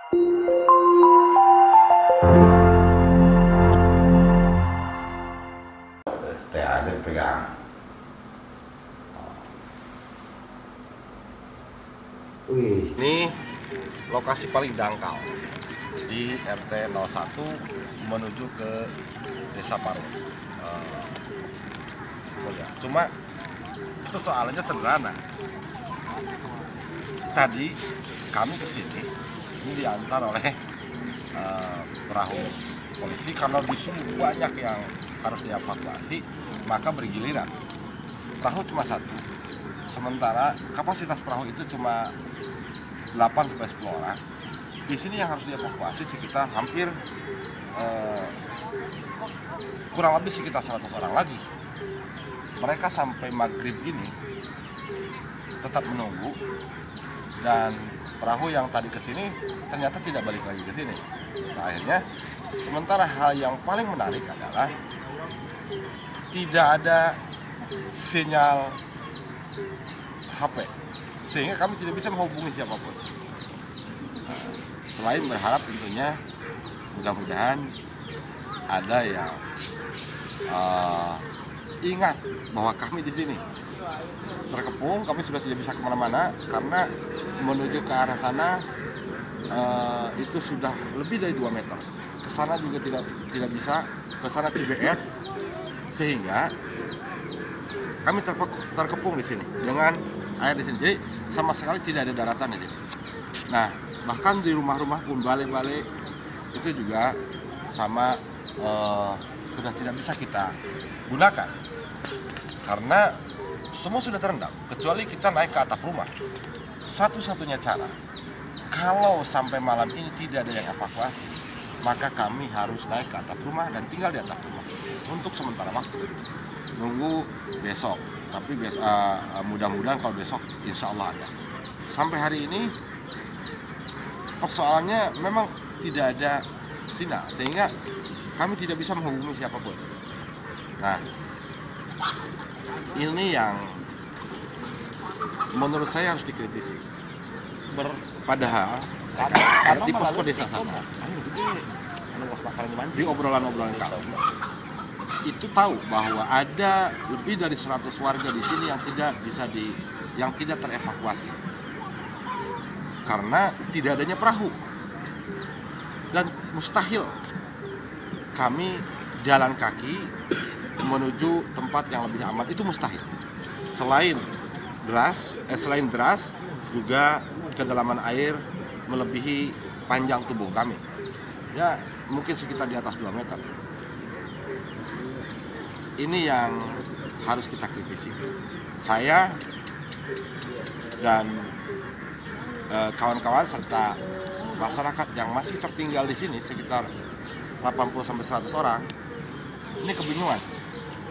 ada pegang. Wih. Ini lokasi paling dangkal di RT 01 menuju ke Desa Paru. Cuma persoalannya sederhana. Tadi kami kesini, ini diantar oleh perahu polisi karena di sini banyak yang harus dievakuasi, maka bergiliran. Perahu cuma satu, sementara kapasitas perahu itu cuma 8-10 orang. Di sini yang harus dievakuasi sekitar hampir kurang lebih sekitar 100 orang lagi. Mereka sampai maghrib ini tetap menunggu, dan perahu yang tadi ke sini ternyata tidak balik lagi ke sini. Nah, akhirnya sementara hal yang paling menarik adalah tidak ada sinyal HP, sehingga kami tidak bisa menghubungi siapapun. Selain berharap tentunya mudah-mudahan ada yang ingat bahwa kami di sini terkepung, kami sudah tidak bisa kemana-mana karena menuju ke arah sana itu sudah lebih dari 2 meter. Ke sana juga tidak bisa, ke sana CBR, sehingga kami terkepung di sini dengan air di sini. Jadi sama sekali tidak ada daratan di sini. Nah, bahkan di rumah-rumah pun balai-balai itu juga sama sudah tidak bisa kita gunakan karena semua sudah terendam, kecuali kita naik ke atap rumah. Satu-satunya cara, kalau sampai malam ini tidak ada yang evakuasi, maka kami harus naik ke atap rumah dan tinggal di atap rumah untuk sementara waktu, nunggu besok. Tapi mudah-mudahan kalau besok insya Allah ada. Sampai hari ini persoalannya memang tidak ada sinyal, sehingga kami tidak bisa menghubungi siapapun. Nah, ini yang menurut saya harus dikritisi. Padahal di posko desa sana, di obrolan-obrolan kami itu tahu bahwa ada lebih dari 100 warga di sini yang tidak terevakuasi karena tidak adanya perahu, dan mustahil kami jalan kaki menuju tempat yang lebih aman, itu mustahil. Selain deras juga kedalaman air melebihi panjang tubuh kami, ya mungkin sekitar di atas 2 meter. Ini yang harus kita kritisi. Saya dan kawan-kawan serta masyarakat yang masih tertinggal di sini sekitar 80-100 orang, ini kebingungan.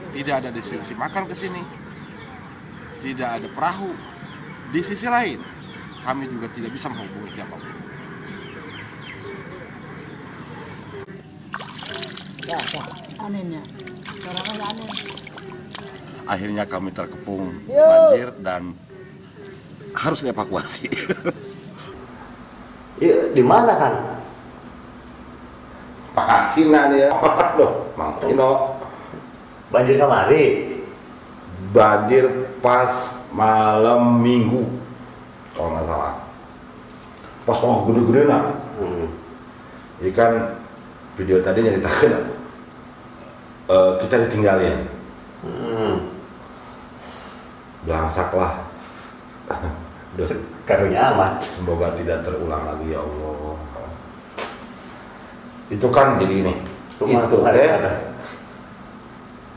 Tidak ada distribusi makan ke sini, tidak ada perahu. Di sisi lain, kami juga tidak bisa menghubungi siapapun. Anehnya, aneh. Akhirnya kami terkepung banjir dan harus dievakuasi. Di mana kan? Pakasina dia. Aduh, Mang Ino. Banjir kemari. Banjir pas malam Minggu, kalau nggak salah. Pas mau gede-gede nah. Jadi kan video tadi nyeritakan kita ditinggalin. Belangsak lah. Karunya aman. Semoga tidak terulang lagi ya Allah. Itu kan jadi ini. Itu teh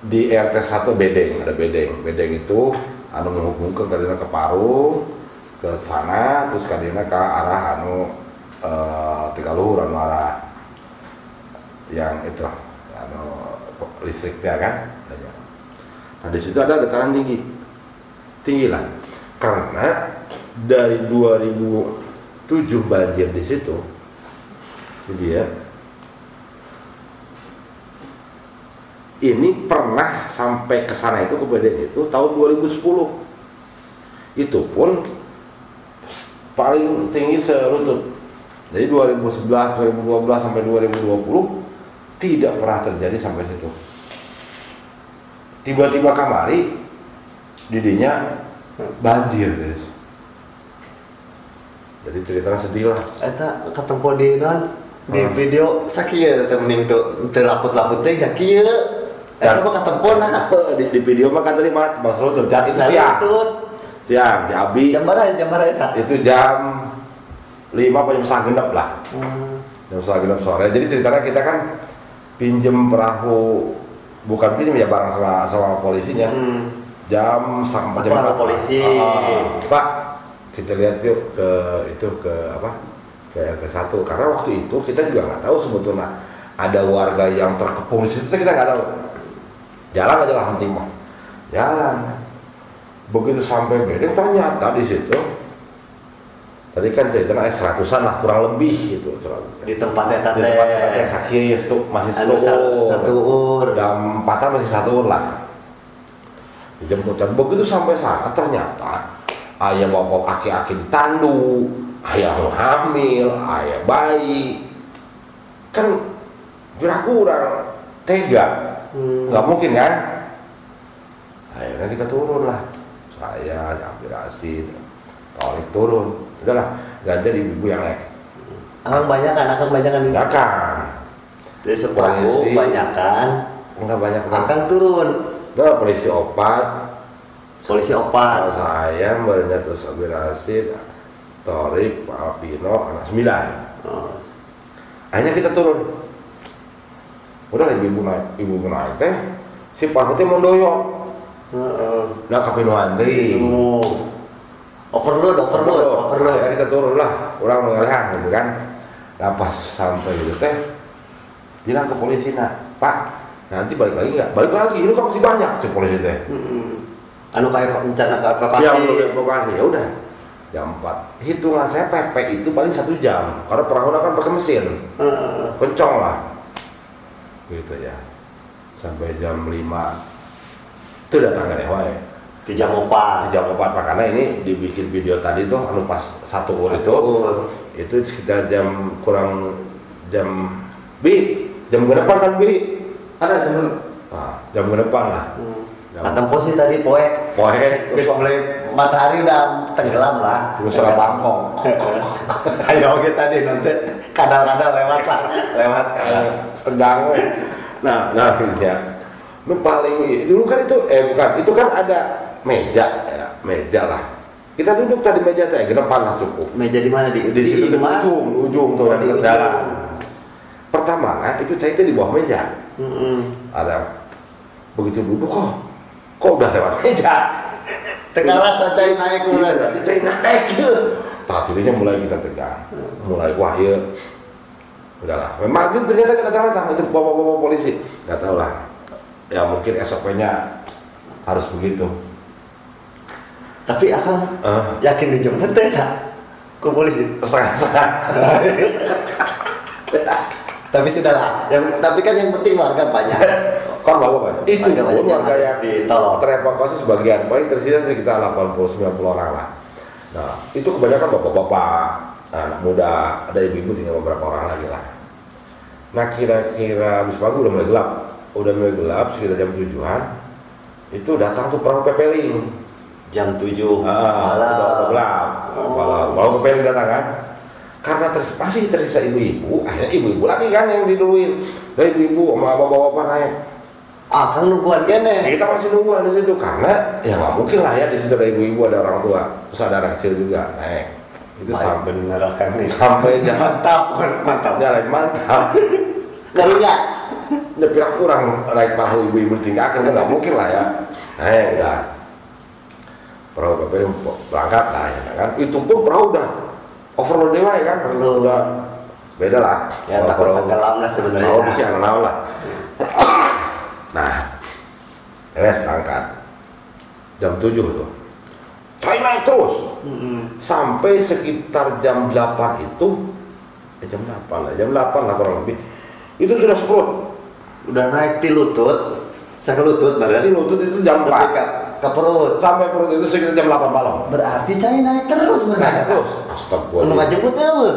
di RT 1 bedeng, ada bedeng. Bedeng itu anu menghubungkan kadina ke Paru ke sana, terus kadina ke arah anu Tigaluhur, anu arah yang itu anu listriknya kan. Nah di situ ada dataran tinggi lah, karena dari 2007 banjir di situ, jadi ya. Ini pernah sampai ke sana itu, ke bedeng itu tahun 2010. Itu pun paling tinggi selutut. Jadi 2011, 2012 sampai 2020 tidak pernah terjadi sampai situ. Tiba-tiba kamari didinya banjir, guys. Jadi ceritanya sedih lah. Eta ketemu di non di video sakieu teh mending tuh teu laput-laput teh sakieu. Eta mah ketemu nah. Di video mah kan tadi mah Bang Solo terjadi itu siang di Abi. Jam berapa eta? Itu jam 5 apa jam 6 lah. Jam 6 sore. Jadi ceritanya kita kan pinjem perahu, bukan pinjem ya, bareng sama polisinya. Jam sampai jam polisi. Pak, kita lihat yuk ke RT 1, karena waktu itu kita juga nggak tahu sebetulnya ada warga yang terkepung di situ, kita nggak tahu. Jalan aja lah, penting mah jalan. Begitu sampai bedeng ternyata di situ tadi kan ceritanya 100-an lah kurang lebih gitu di tempatnya di tempatnya sakit itu masih satu jam 4 masih satu lah dijemputkan. Begitu sampai sana ternyata ayah bapak aki-aki ditandu, ayah hamil, ayah bayi, kan kurang tega, nggak mungkin kan? Akhirnya kita turun lah, saya aspirasi, Torik turun, udahlah ganti ibu yang lain. Akang banyak kan di kan? Dari seperahu banyakan, enggak banyak kan? Akang turun. Udah polisi opat. Saya barunya terus aspirasi, Torik, Pak Alpino, anak 9. Akhirnya kita turun. Udah ibu naik teh, si Pak Putih mau doyok. Nah kapino antri. Overload. Akhirnya kita turun lah, orang mengelehan gitu kan. Nah pas sampai gitu teh, bilang ke polisi, Pak, nanti balik lagi nggak? Balik lagi, ini kan masih banyak si polisi teh. Anu kayak rencana evakuasi. Ya udah evakuasi, ya udah. Jam 4. Hitungan saya pepek itu paling 1 jam, karena perahu kan pakai mesin. Kencang lah. Gitu ya. Sampai jam 5 itu datang ke wae. Di jam 4 karena ini dibikin video tadi tuh anu pas 1 ur itu sekitar jam kurang jam jam berapa kan ada jam jam berapa lah. Ketemu sih tadi poe geus mulai matahari udah tenggelam lah. Terus serang Bangkok. Ayo oke tadi nanti kadang-kadang lewat. Tegang we. Nah ya. Lu paling dulu kan itu kan ada meja lah. Kita duduk tadi meja teh depan lah cukup. Meja di mana di situ ujung tuh di jalan. Pertama itu saya itu di bawah meja. Ada begitu duduk kok udah lewat meja. Tekaras cai naik mulai. Cai naik ya. Tadinya mulai kita tegang. Mulai wah ya. Udahlah. Memang itu ternyata datang itu bawa polisi. Enggak tahu lah. Ya mungkin SOP-nya harus begitu. Tapi akang yakin dijemput teh tak? Ke polisi? Setengah-setengah. Tapi sudahlah. Tapi kan yang penting warga banyak. Kan bawa itu warga yang ditolong terevakuasi sebagian, paling tersisa sekitar 80-90 orang lah. Nah itu kebanyakan bapak-bapak, anak muda, ada ibu-ibu, tinggal beberapa orang lagi lah. Nah kira-kira habis pagi udah mulai gelap sekitar jam 7-an itu datang tuh perahu pepeling jam 7 malam udah gelap perahu pepeling datang kan, karena masih tersisa ibu-ibu, akhirnya ibu-ibu lagi kan yang diduluin. Dari ibu-ibu sama bapak-bapak naik. Kang nungguan kene. Kita masih nungguan di situ karena ya nggak mungkin lah ya di situ ada ibu-ibu, ada orang tua, terus ada anak kecil juga naik. Itu sampai bener kan nih. Sampai jam mantap. Garunya. Udah kurang naik perahu ibu-ibu tinggalkan kan nggak mungkin lah ya. Udah perahu PP berangkat lah ya kan. Itu pun perahu udah overload dewa ya kan, udah beda lah. Ya takut tenggelam lah sebenarnya. Perahu bisa anak lah. Nah, berangkat jam 7 tuh. Saya naik terus sampai sekitar jam 8 itu, jam 8 lah kurang lebih. Itu sudah seperut. Udah naik di lutut, ke lutut berarti. Lutut itu jam 4 ke perut. Sampai perut itu sekitar jam 8 malam. Berarti cai naik terus benar. Naik terus. astagfirullah. Anu jemput eueuh.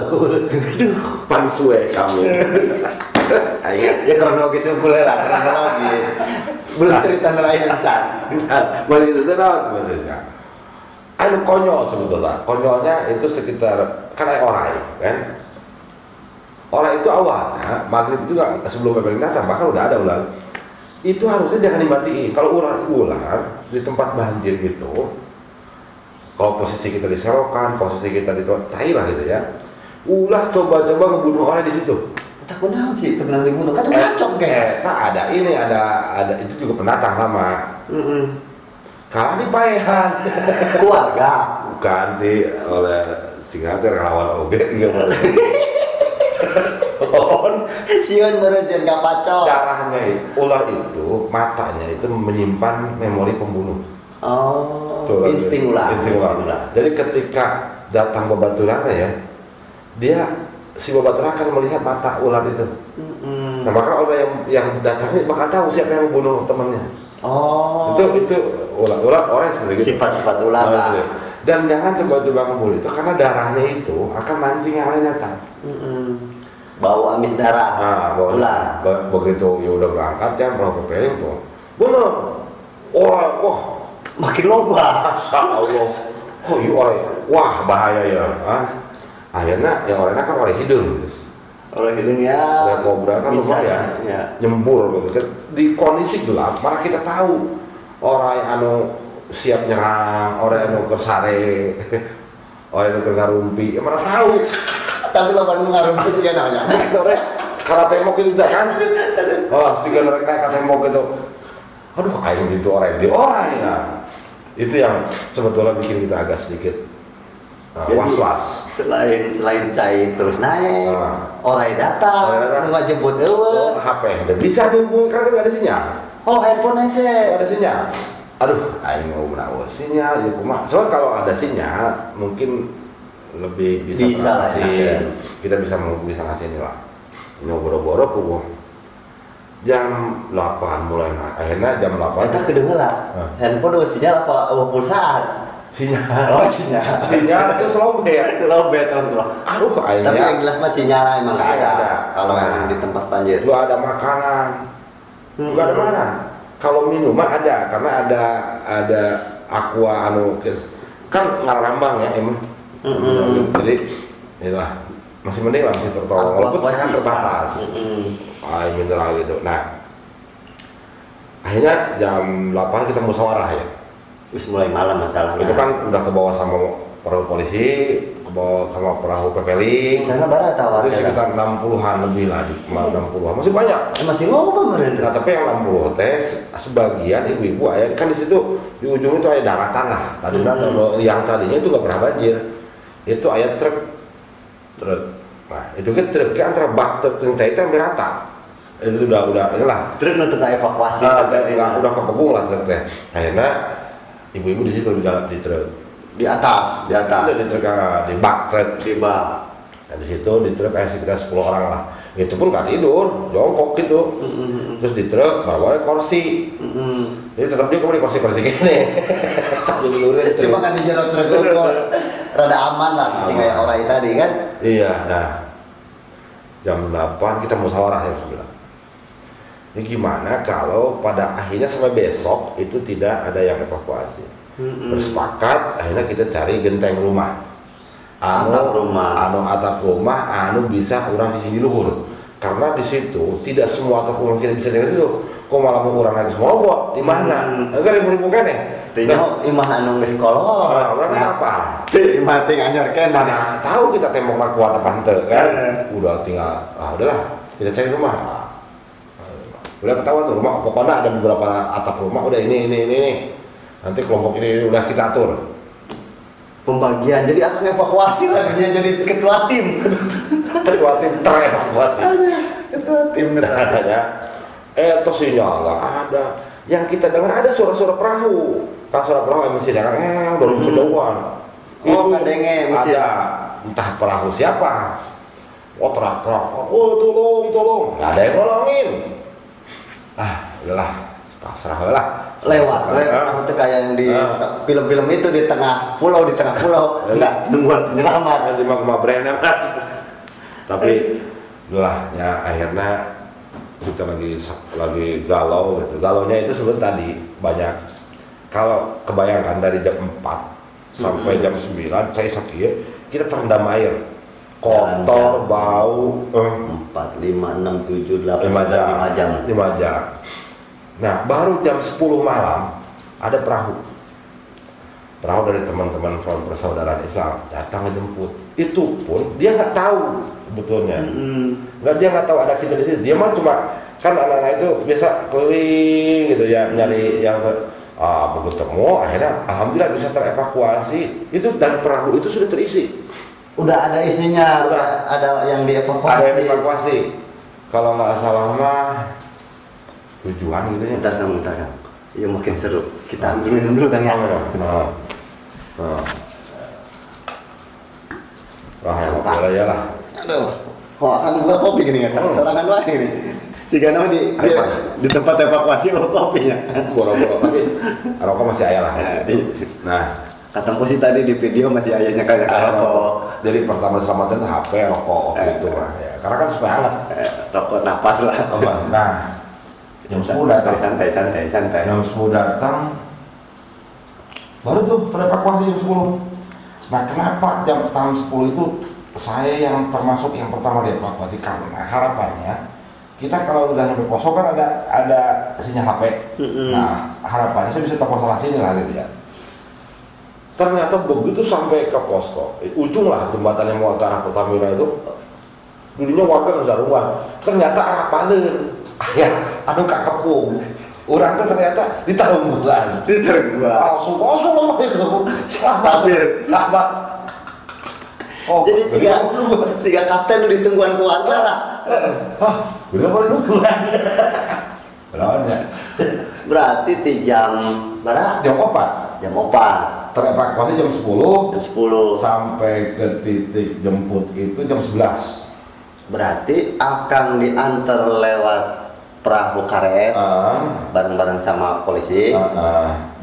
Pansue kami. Ayo. Ya kronologis unggul lah, kronologis. Belum cerita lain encan. Masih itu naon maksudnya. Anu konyol sebetulnya. Konyolnya itu sekitar kan orai kan. Orai itu awalnya maghrib juga sebelum bebeling datang bahkan udah ada ular. Itu harusnya jangan dimatiin. Kalau ular di tempat banjir gitu, kalau posisi kita di selokan, posisi kita di cair lah gitu ya, ulah coba-coba ngebunuh orang di situ. Takut naon sih itu benang dibunuh kan ngacok kayak. Ada ini ada itu juga pendatang lama. Kalah di paehan. Keluarga. Bukan sih oleh Singapura relawan oge gitu. Sion berejen gak pacok. Darahnya ular itu matanya itu menyimpan memori pembunuh. Oh, Tuh, insting ular. insting ular. Jadi ketika datang babaturan ya, dia si babaturan akan melihat mata ular itu. Nah maka orang yang datang ini bakal tahu siapa yang membunuh temannya. Oh. Itu ular orang seperti itu. Sifat-sifat ular lah. Dan jangan coba-coba membunuh itu karena darahnya itu akan mancing yang lain datang. Bau amis darah. Ular. Begitu ya udah berangkat ya mau kepeling tuh. Bener. Wah, makin loba. Masya Allah. Oh iya, wah bahaya ya. Akhirnya yang orangnya kan orang hidung. Orang hidung ya. Dan kobra kan lumayan. Ya. Nyembur gitu. Di kondisi gelap, mana kita tahu orang yang siap nyerang, orang yang kersare, orang yang kerumpi, ya mana tahu. Tapi lo baru ngarumpi sih kan namanya. Karena tembok itu kan. Oh, sih kan mereka tembok itu. Aduh, aing itu orang di orang ya. Itu yang sebetulnya bikin kita agak sedikit was-was. Selain cair terus naik, orang datang, nggak jemput eueuh. HP udah bisa dihubungi karena nggak ada sinyal. Oh, handphone aja. Nggak ada sinyal. Aduh, aing mau menawa sinyal ya kumaha. Soalnya kalau ada sinyal mungkin lebih bisa lah ya. Kita bisa ngasih ini lah. Ini boro-boro pukul jam 8 mulai akhirnya jam 8 kita kedengeran handphone udah sinyal apa pulsaan sinyal itu slowbet aduh akhirnya tapi yang jelas mah sinyal emang nggak ada kalau di tempat banjir nggak ada makanan nggak ada makanan kalau minuman ada karena ada aqua kan ngarambang ya emang jadi inilah masih mending lah masih tertolong walaupun sangat terbatas air mineral gitu. Nah akhirnya jam 8 kita musyawarah ya. Terus mulai malam masalahnya. Itu kan udah ke bawah sama perahu polisi, ke bawah sama perahu pepeling. Sana barat awal. Itu sekitar 60-an lebih lah, 60-an masih banyak. Masih ngomong kemarin. Nah tapi yang 60 teh sebagian ibu-ibu ayah kan di situ di ujung itu ada daratan lah. Tadi yang tadinya itu gak pernah banjir. Itu ayat truk. Nah itu kan truknya antara bak truk yang cair itu rata. Itu udah inilah truk untuk evakuasi udah kepepung lah truk teh. Akhirnya ibu-ibu di situ di dalam di truk di atas udah di truk di bak truk di bak. Nah di situ di truk sekitar 10 orang lah. Itu pun gak tidur, jongkok gitu. Terus di truk bawa kursi. Jadi tetap dia kembali kursi gini. Tak diluruhin. Cuma kan di jalan truk rada aman lah sih kayak orang tadi kan. Iya, nah jam 8 kita musyawarah ya bilang. Ini gimana kalau pada akhirnya sampai besok itu tidak ada yang evakuasi. Bersepakat akhirnya kita cari genteng rumah. Atap rumah anu bisa orang di sini luhur. Karena di situ tidak semua atap rumah kita bisa dengar itu. Kok malah mau orang lagi semua di mana? Enggak ribu-ribu kan ya? Tino imah anu geus kolot. Orang apa? Imah teh anyorkeun mana tahu kita tembokna kuat apa henteu kan? Udah tinggal udahlah kita cari rumah. Udah ketahuan tuh rumah pokoknya ada beberapa atap rumah udah ini. Nanti kelompok ini udah kita atur. Pembagian jadi akan evakuasi lagi jadi ketua tim terevakuasi ketua tim ya terus sinyal nggak ada yang kita dengar ada suara-suara perahu kan suara perahu yang masih dengar udah kejauhan itu kadenge masih ada entah perahu siapa teriak tolong nggak ada yang nolongin udahlah pasrah lah. Lewat perahu itu kayak yang di film-film itu di tengah pulau enggak nungguan penyelamat. Nanti mau brandnya tapi lah ya akhirnya kita lagi galau gitu. Galaunya itu sebenarnya tadi banyak. Kalau kebayangkan dari jam 4 sampai jam 9 saya sakit, kita terendam air. Kotor, bau, 4, 5, 6, 7, 8, 5 jam. Nah, baru jam 10 malam ada perahu dari teman-teman front persaudaraan Islam datang ngejemput. Itu pun dia nggak tahu sebetulnya. Dia nggak tahu ada kita di sini. Dia mah cuma kan anak-anak itu biasa keliling gitu ya nyari yang begitu temu akhirnya alhamdulillah bisa terevakuasi itu dan perahu itu sudah terisi. Udah ada isinya, udah ada yang dievakuasi. Ada yang dievakuasi. Kalau nggak salah mah 7-an gitu ya. Bentar kan. Ya makin seru. Kita ambil minum dulu Kang ya. Wah, ya boleh ya lah. Aduh. Wah, kan gua kopi gini kan. Sorangan wae ini. Si Gano di tempat evakuasi bawa kopinya. Boro-boro tapi rokok masih ayah lah. Nah, kata Pusi tadi di video masih ayahnya kayak rokok. Jadi pertama selamatnya itu HP, rokok gitu lah ya. Karena kan supaya hangat. Rokok napas lah. Nah, jam 10 datang. Santai. Jam 10 datang. Baru tuh terevakuasi jam 10. Nah, kenapa jam 10 itu saya yang termasuk yang pertama dievakuasi karena harapannya kita kalau udah sampai posko kan ada sinyal HP. Nah, harapannya saya bisa telepon salah sini lah gitu ya. Ternyata begitu sampai ke posko, ujung lah jembatan yang mau ke arah Pertamina itu, dulunya warga kejaruan. Ternyata arah Palen, anu Kak Kepung. Orang tuh ternyata di Tarunggulan. Langsung kosong itu. Selamat. Oh, jadi siga kapten lu ditungguan keluarga lah. Udah boleh nungguan. Berarti di jam berapa? Jam 4. Jam 4. Terevakuasi jam 10. Jam 10. Sampai ke titik jemput itu jam 11. Berarti akan diantar lewat perahu karet bareng-bareng sama polisi.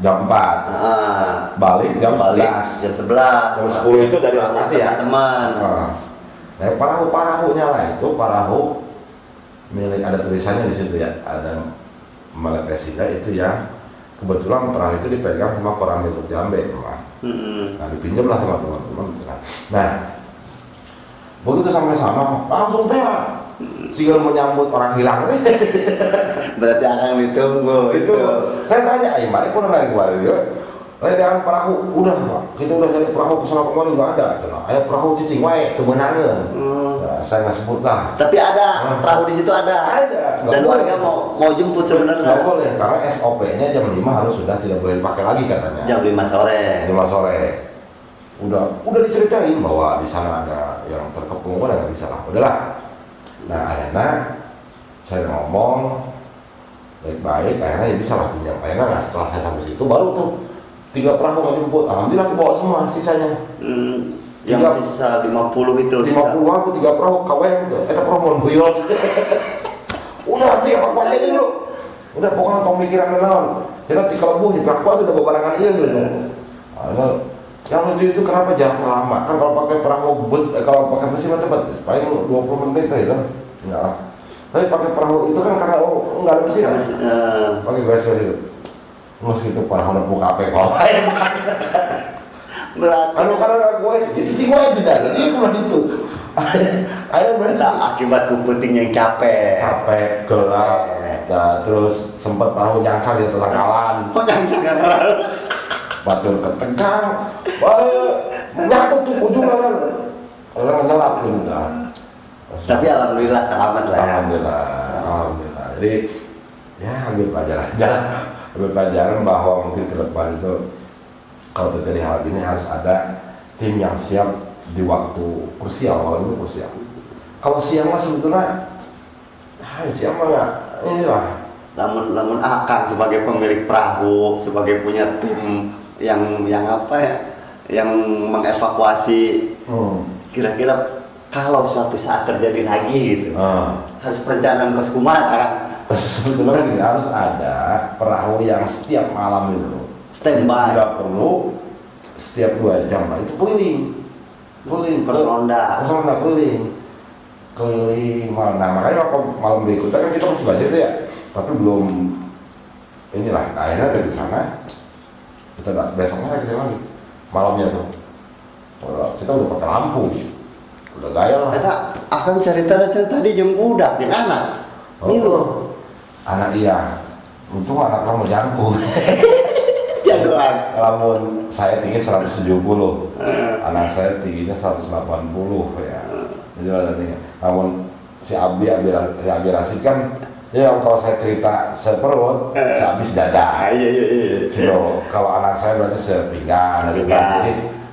Jam 4. Balik jam 11. Jam 11. Jam 10 itu dari lokasi ya. Teman. Nah, perahunya lah itu perahu milik ada tulisannya di situ ya. Ada Malek Resida itu yang kebetulan perahu itu dipegang sama Koramil Jambe. Nah, dipinjam lah sama teman-teman. Nah, begitu sampai sana langsung teh sehingga menyambut orang hilang. Berarti akan ditunggu itu. Saya tanya, mari pun naik kemarin dia. Ledakan perahu udah Pak. Kita udah cari perahu kesana kemarin nggak ada. Ayo perahu cicing wae teu meunangeun. Nah, saya nggak sebut lah. Tapi ada perahu di situ ada. Ada. Dan warga mau jemput sebenarnya. Nggak boleh karena SOP-nya jam 5 harus sudah tidak boleh dipakai lagi katanya. Jam 5 sore. 5 sore. Udah diceritain bahwa di sana ada yang terkepung, udah nggak bisa lah. Udahlah. Nah, akhirnya saya ngomong baik-baik, akhirnya ya bisa lah pinjam. Akhirnya setelah saya sampai situ baru tuh 3 perahu nggak jemput, alhamdulillah dibawa semua sisanya. Yang sisa 50 itu. 50 aku 3 perahu kaweng tuh, eta perahu mau buyut. Udah nanti evakuasi aja dulu. Udah pokoknya tong mikiran naon. Jadi di kelebuh di evakuasi udah barangan ieu gitu. Yang lucu itu kenapa jaraknya lama? Kan kalau pakai perahu kalau pakai mesin cepat, paling 20 menit itu. Enggak. Tapi pakai perahu itu kan karena enggak ada mesin. Pakai gas itu. Terus itu perahu nepuk kape kalau lain. Berarti karena gue itu gue aja dah. Jadi pulang itu. Akhirnya berarti akibat kuputing yang capek, gelap. Nah, terus sempat perahu nyangsang di tetanggalan. Nyangsang kan perahu. Batur ketegang, nyatu tuh ujungnya kan, orang nyelap gitu kan. Tapi alhamdulillah selamat lah. Alhamdulillah. Jadi ya ambil pelajaran bahwa mungkin ke depan itu kalau terjadi hal ini harus ada tim yang siap di waktu krusial. Kalau itu krusial. Kalau siang mah sebetulnya, siang mah nggak inilah. Namun akan sebagai pemilik perahu, sebagai punya tim yang apa ya, yang mengevakuasi, kira-kira kalau suatu saat terjadi lagi gitu, harus perencanaan kos kumaha kan? Sebetulnya kan gini, harus ada perahu yang setiap malam itu Standby. tidak perlu setiap 2 jam lah, itu keliling Terus ronda. keliling malam. Nah makanya waktu malam berikutnya kan kita masih banjir tuh ya, tapi belum inilah. Nah, akhirnya dari sana kita besoknya kita lagi malamnya tuh kita udah pakai lampu, udah gaya lah. Eta akan cerita tadi jam budak jeung anak. Milu. Anak iya, untung anak kamu jangkung. Jagoan. Namun saya tinggi 170, anak saya tingginya 180 ya. Jadi ada tinggi. Namun si Abi Rasid kan, ya kalau saya cerita seperut, si Abi sedada. Iya. Gitu. Kalau anak saya berarti sepinggang. Jadi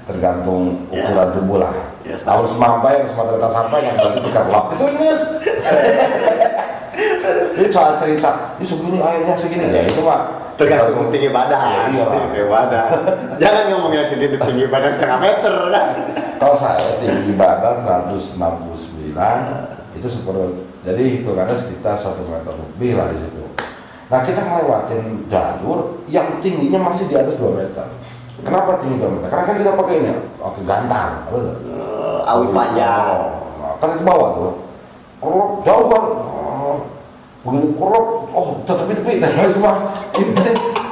tergantung ukuran tubuh lah. Ya, Tahun semampai, Sumatera sampai yang berarti tiga lap itu Ines. Ini soal cerita, ini segini airnya segini ya itu mah. Tergantung tinggi badan. Iya. Tinggi badan. Jangan ngomongin sendiri tinggi badan setengah meter kan. Kalau saya tinggi badan 169 itu seperut, jadi hitungannya sekitar 1 meter lebih lah di situ. Nah kita ngelewatin jalur yang tingginya masih di atas 2 meter. Kenapa tinggi 2 meter? Karena kan kita pakai ini, pakai gantar, Awi panjang. Nah, kan itu bawah tuh, kurang jauh kan, begitu kurang, tepi itu mah,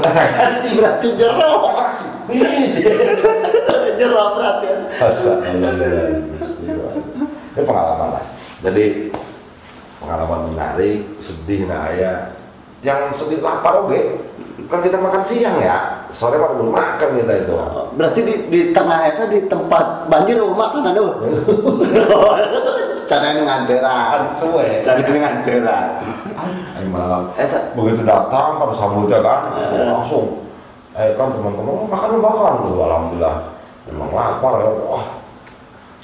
Kasih berarti jeruk. Jeruk berarti. Ini pengalaman lah. Jadi pengalaman menarik, sedih nah ya. Yang sedih lapar oke. Kan kita makan siang ya. Sore pada belum makan kita itu. Berarti di tengah itu di tempat banjir makan ada. Caranya nganteran. Suwe. Caranya nganteran. Ayo malam. Begitu datang pada sambutnya kan, langsung. Kan teman-teman makan. Alhamdulillah. Memang lapar ya. Wah.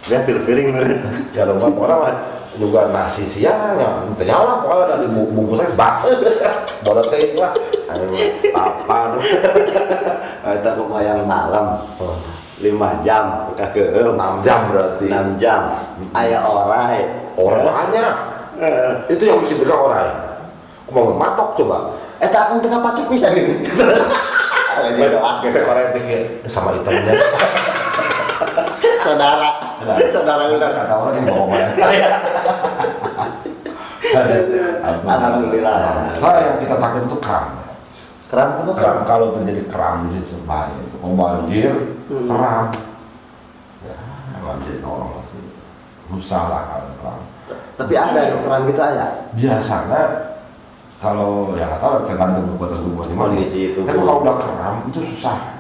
Dia piring Ya lupa orang juga nasi siangnya. Ternyata lah pokoknya dari bungkusnya basi. Bodoh teh lah. Lapar. Kita kebayang malam 5 jam ke 6 jam berarti. 6 jam. Aya orai. Orang banyak. Itu yang bikin tegak orang. Mau matok coba. Eta akan tengah pacek bisa nih. Orang yang tinggi sama hitamnya. Saudara ular. Kata orang ini bawa mana? Alhamdulillah. Nah, yang kita takut itu kram. Keram Kalau terjadi kram di situ bahaya. Mau banjir, kram. Ya, nggak bisa ditolong pasti. Susah lah kalau kram. Tapi ada keram gitu aja. Biasanya kalau yang nggak tahu tergantung kekuatan tubuh masing-masing. Kondisi itu. Tapi kalau udah kram itu susah.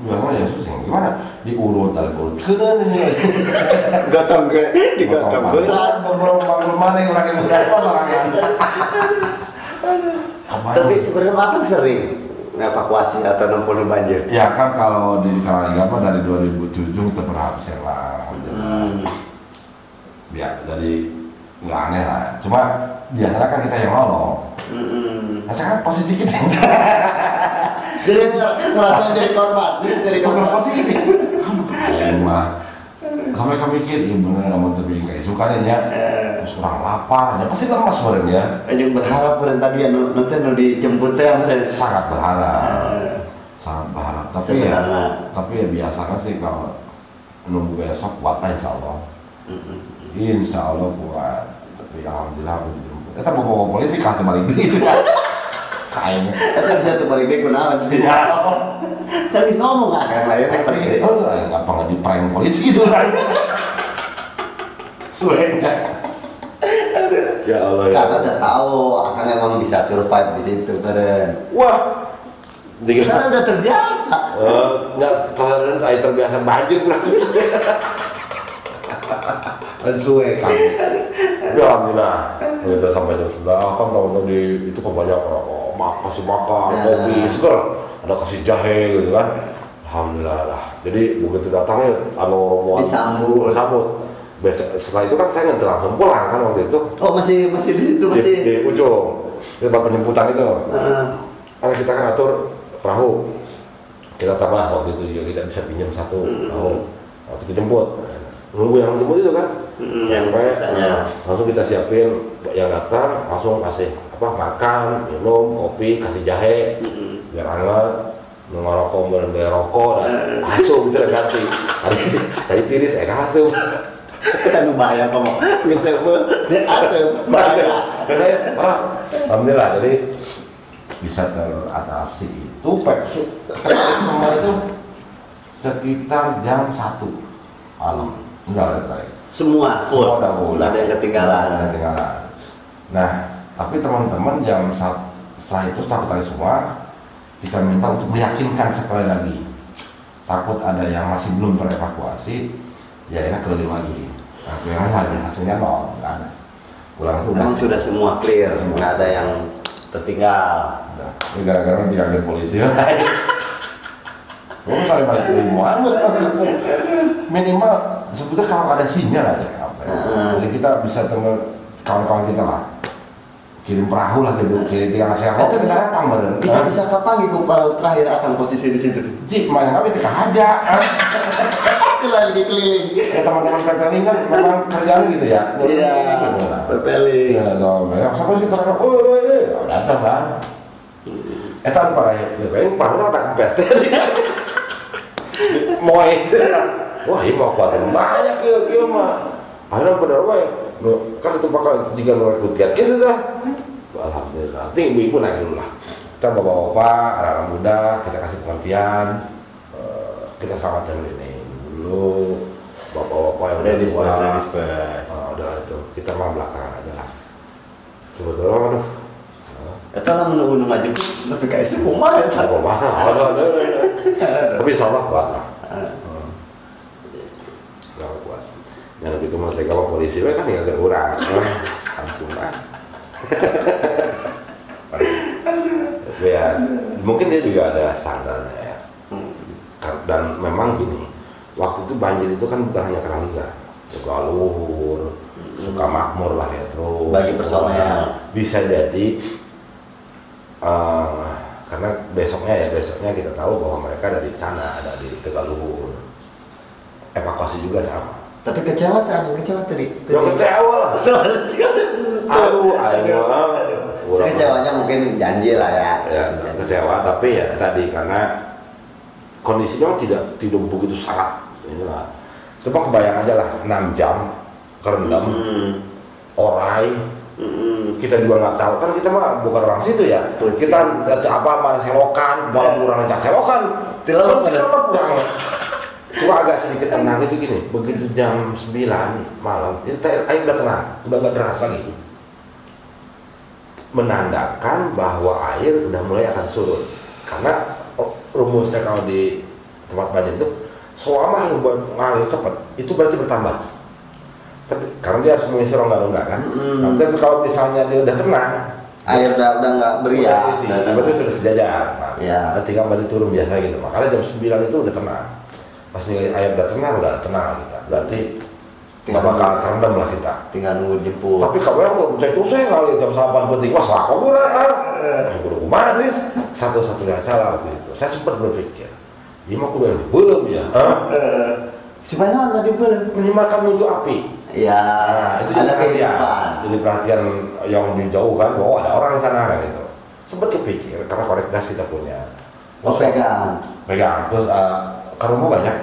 Biasanya ya susah. Gimana? Diurut keren ini. Digotong berat. Bangun mana yang orang yang berat orang. Tapi sebenarnya makan sering evakuasi atau nempuh banjir. Ya kan kalau di Karangga dari 2007 kita berhasil lah. Ya jadi nggak aneh lah. Cuma biasanya kan kita yang nolong. Nah sekarang posisi kita. Jadi ngerasa jadi korban. Bukan posisi. Mah sampai kami mikir, ya bener namun tapi kayak suka ya. Terus kurang lapar, ya pasti lemas sebenarnya. Yang berharap tadi yang nanti dijemput ya Sangat berharap. Tapi ya biasanya sih kalau nunggu besok kuat lah insya Allah kuat. Tapi alhamdulillah aku dijemput. Kita bawa polisi kasih balik itu kan. Kayaknya. Kita bisa tuh balik deh kunaon sih. Kan bisa ngomong kan lain gampang di prank polisi gitu kan. Suenya. Ya Allah ya. Karena udah tahu akan emang bisa survive di situ keren. Wah. Karena udah terbiasa. Enggak terbiasa banjir berarti. Suwe kan. Alhamdulillah. Kita sampai sudah kan tahu di itu kan banyak kasih makan, kopi seger, ada kasih jahe gitu kan. Alhamdulillah lah. Jadi begitu datangnya disambut. Setelah itu kan saya nggak langsung pulang kan waktu itu. Oh masih di situ masih. Di ujung di tempat penjemputan itu. Karena kita kan atur perahu. Kita tambah waktu itu juga kita bisa pinjam satu perahu. Waktu itu jemput. Nunggu yang jemput itu kan. Yang sisanya. Langsung langsung kita siapin yang datang, langsung kasih makan, minum, kopi, kasih jahe biar hangat, ngerokok bayar rokok dan langsung kita ganti. Tadi tiris asum. Kan bahaya kamu bisa asem bahaya. Alhamdulillah, jadi bisa teratasi itu. Semua itu sekitar jam 1 malam. Enggak ada Semua full. Semua udah full. Nggak ada yang ketinggalan. Nah, tapi teman-teman setelah itu tadi semua kita minta untuk meyakinkan sekali lagi. Takut ada yang masih belum terevakuasi, ya enak keliling lagi. Nah, keliling lagi hasilnya nol, nggak ada. Pulang itu Memang sudah semua clear, nggak ada yang tertinggal. Ini gara-gara diambil polisi. Gue kali balik ke Muhammad, minimal sebetulnya kalau ada sinyal aja, jadi kita bisa temen kawan-kawan kita lah, kirim perahu lah gitu, kirim tiga nasi Itu bisa datang badan. Bisa kapan gitu perahu terakhir akan posisi di situ? Ji, main kami kita aja. Itu lagi dikeliling. Ya teman-teman pepeling kan memang kerjaan gitu ya. Iya, pepeling. Ya, banyak sampai sih terang, datang kan. Etan para pepeling perahu ada kempes. Moe. Wah, ini mau kuatin banyak ya mah. Akhirnya benar wae. Kan itu bakal jika rekrut gitu dah. Alhamdulillah. Nanti ibu-ibu naik dulu lah. Kita bapak-bapak, anak-anak muda, kita kasih pengertian. Kita selamatkan ini dulu. Bapak-bapak yang udah disperse. Udah itu. Kita mah belakangan aja lah. Sebetulnya aduh. Itu lah menunggu maju, tapi kayak sih rumah ya. Rumah, ada. Tapi insya Allah kuat lah. Gak kuat. Jangan begitu mereka kalau polisi kan nggak ada kurang. Ampun lah. Ya, mungkin dia juga ada standarnya ya. Dan memang gini, waktu itu banjir itu kan bukan hanya karena liga, juga luhur, suka makmur lah ya terus. Bagi personel. Bisa jadi karena besoknya kita tahu bahwa mereka ada di sana, ada di Tegaluhur. Evakuasi juga sama. Tapi kecewa tadi. Ya kecewa lah. Aduh, Kecewanya mungkin janji lah ya. Ya, kecewa tapi ya tadi karena kondisinya tidak begitu sangat inilah. Coba kebayang aja lah 6 jam kerendam, orai. Kita juga nggak tahu kan kita mah bukan orang situ ya. Kita mana selokan, malah kurang selokan. Tidak kurang. Cuma agak sedikit tenang itu gini. Begitu jam 9 malam, itu air udah tenang, udah nggak deras lagi. Menandakan bahwa air udah mulai akan surut. Karena rumusnya kalau di tempat banjir itu selama air mengalir cepat, itu berarti bertambah. Tapi karena dia harus mengisi rongga-rongga kan. Tapi kalau misalnya dia udah tenang, air udah nggak beriak, itu sudah sejajar. Nah, ya. Tinggal berarti turun biasa gitu. Makanya jam 9 itu udah tenang. Pas air udah tenang kita. Berarti nggak bakal terendam lah kita. Tinggal nunggu jemput. Tapi kalau yang itu saya ngalir jam 8 penting, wah selako kurang. Guru kumaha sih? Satu-satunya cara gitu. Saya sempat berpikir, ini mah kudu belum ya. Sebenarnya tadi belum menyimakan untuk api. Ya, itu ada kehidupan. Jadi perhatian yang di jauh kan, bahwa ada orang di sana kan itu. Sempat kepikir karena korek gas kita punya. Pegang. Terus ke rumah banyak.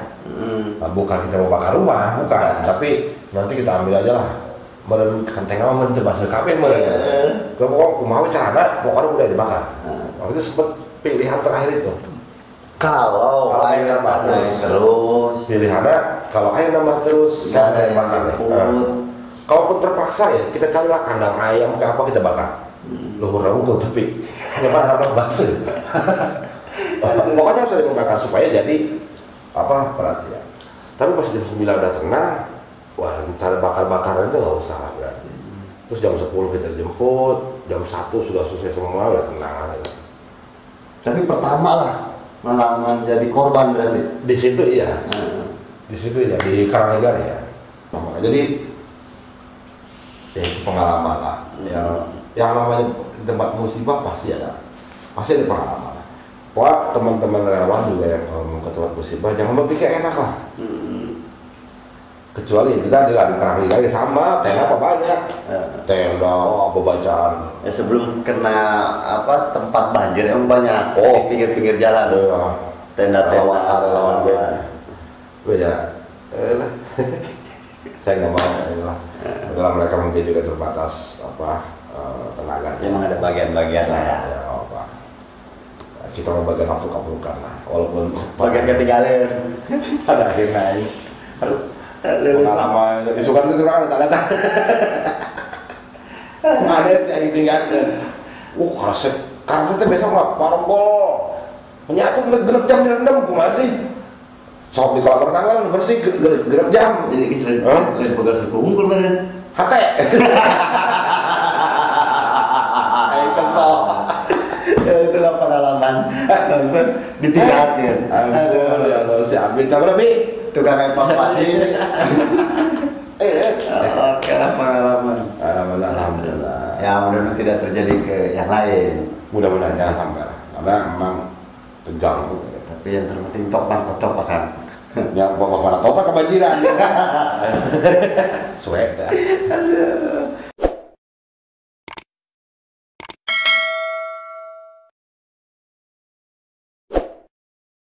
Bukan kita mau bakar rumah, bukan. Tapi nanti kita ambil aja lah. Meren kenteng apa meren terbahasa kabeh meren. Kalau mau cara, pokoknya udah dibakar. Waktu itu sempat pilihan terakhir itu. Kalau air nambah terus, pilihannya kalau air nambah terus, nggak ada yang bakar. Kalaupun terpaksa ya kita carilah kandang ayam kayak apa kita bakar. Luhur rumput tapi nyaman anak basi. Pokoknya harus ada yang bakar supaya jadi perhatian. Tapi pas jam 9 udah tenang, wah cara bakar-bakaran itu nggak usah berarti. Terus jam 10 kita jemput, jam 1 sudah selesai semua, udah tenang. Tapi pertama lah menjadi korban berarti di situ iya. Di situ ya di Karangnegar ya. Jadi ya itu pengalaman lah. Yang namanya di tempat musibah pasti ada pengalaman. Wah teman-teman relawan juga yang ke tempat musibah jangan berpikir enak lah. kecuali itu tadi lah di Perang lagi sama tenda apa banyak tenda apa bacaan Ya sebelum kena apa tempat banjir emang banyak Oh. di pinggir-pinggir jalan. Tenda-tenda. relawan gue ya lah saya nggak mau dalam mereka mungkin juga terbatas apa tenaga Emang ada bagian-bagian lah ya. ya apa kita mau bagian nafsu-nafsukan lah walaupun Bagian ketinggalan. pada akhirnya ini aduh pengalaman isukan itu kan ada ada yang ditinggalkan karena saya besok lah parpol menyatu genep jam direndam aku masih sok di kolam renang kan bersih genep jam Jadi kisah lain pegal suku unggul kan. hati ayo kesel Itulah pengalaman nonton ditinggalkan. aduh ya Allah si Abid tak berapa Tukang evakuasi. Oke lah pengalaman. alhamdulillah Ya mudah-mudahan tidak terjadi ke yang lain. mudah-mudahan jangan sampai lah karena memang tegang Tapi yang terpenting topan kotor kan. yang bapak mana topa kebanjiran suek dah